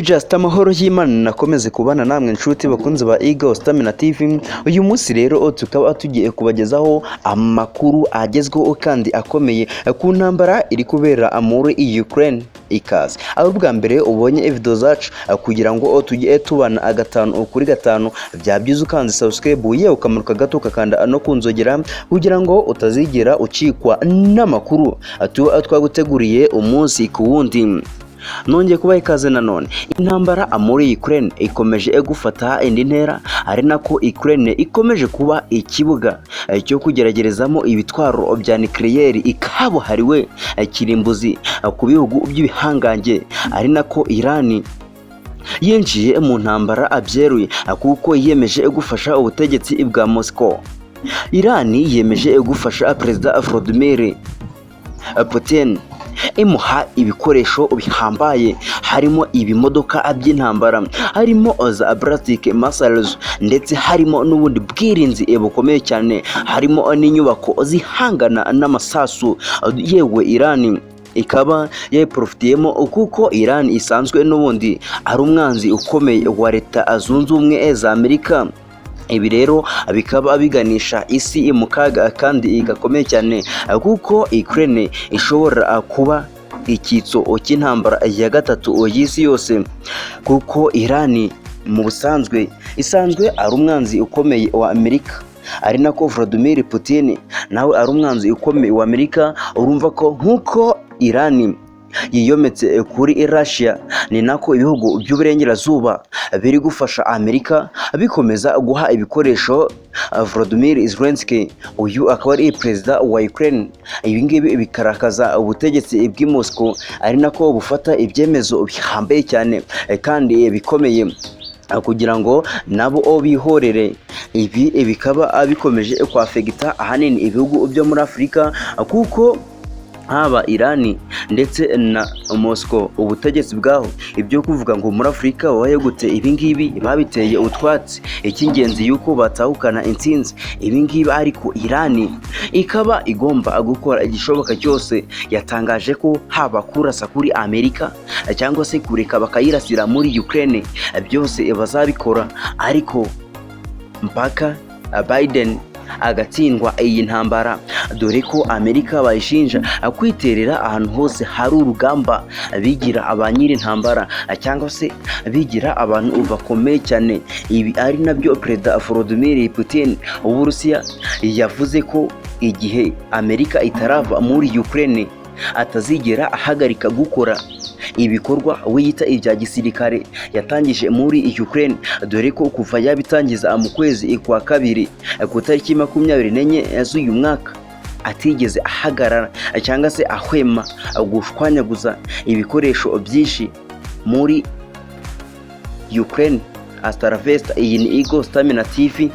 Just amahoro y'Imana nakomeze kubana namwe inshuti bakunze ba Eagle Stamina TV. Uyu munsi rero tukaba tugiye kubagezaho amakuru agezweho kandi akomeye ku ntambara iri kubera muri Ukraine ikaze. Aho bwa mbere ubonye video zacu kugira ngo tujye tubana agatanu kuri gatanu byabyiza ukanze subscribe yewe ukamanuka gato kakanda no kunzogera kugira ngo utazigera ucikwa n'amakuru twaguteguriye umunsi ku wundi. Nongeye kubaha ikaze nanone. Intambara muri Ukraine ikomeje gufata indi ntera, ari nako Ukraine ikomeje kuba ikibuga cyo kugeragerezamo ibitwaro bya nucleaire ikabuhariwe kirimbuzi ku bihugu by'ibihangange, ari nako Iran yinjiye mu ntambara abyeruye kuko yiyemeje gufasha ubutegetsi bwa Moscow. Iran yiyemeje gufasha Perezida Vladimir Putin imuha ibikoresho bihambaye, harimo ibimodoka by'intambara, harimo za Barasitic missiles, ndetse harimo n'ubundi bwirinzi bukomeye cyane, harimo n'inyubako zihangana n'amasasu. Yewe Iran ikaba yayiprofitiyemo kuko Iran isanzwe n'ubundi ari umwanzi ukomeye wa Leta Zunze Ubumwe za Amerika. Ibi rero bikaba biganisha isi mu kaga kandi igakomeye cyane kuko Ukraine ishobora kuba icyitso cy'intambara ya gatatu y'isi yose, kuko Iran mu busanzwe isanzwe ari umwanzi ukomeye wa Amerika, ari nako Vladimir Putin nawe ari umwanzi ukomeye wa Amerika. Urumva ko nkuko Iran yiyometse kuri Irashe, ni nako ibihugu by'uburengerazuba biri gufasha Amerika bikomeza guha ibikoresho Volodymyr Zelensky. Uyu akaba ari perezida wa Ukraine. Ibi ngibi bikarakaza ubutegetsi bw'i Moscow, ari nako bufata ibyemezo bihambaye cyane kandi bikomeye kugira ngo nabo bihorere. Ibi bikaba bikomeje kwafegita ahanini ibihugu byo muri Afurika, kuko haba Iran ndetse na Moscow ubutegetsi bwaho ibyo kuvuga ngo muri Afurika wabaye gute, ibi ngibi babiteye utwatsi. Icy'ingenzi yuko batahukana intsinzi ibi ngibi, ariko Iran ikaba igomba gukora igishoboka cyose. Yatangaje ko haba kurasa kuri Amerika cyangwa se kureka bakayirasira muri Ukraine byose bazabikora, ariko mpaka Biden agatsindwa iyi ntambara, dore ko Amerika bayishinja kwiterera ahantu hose hari urugamba, bigira abanyiri intambara cyangwa se bigira abantu bakomeye cyane. Ibi ari nabyo Perezida Vladimir Putin w'Uburusiya yavuze ko igihe Amerika itarava muri Ukraine atazigera ahagarika gukora ibikorwa wiyita ibya gisirikare yatangije muri Ukraine, dore ko kuva yabitangiza mu kwezi kwa kabiri ku tariki 24 z'uyu mwaka atigeze ahagarara cyangwa se ahwema gushwanyaguza ibikoresho byinshi muri Ukraine. Hasta la vista. Iyi ni Eagle Stamina TV.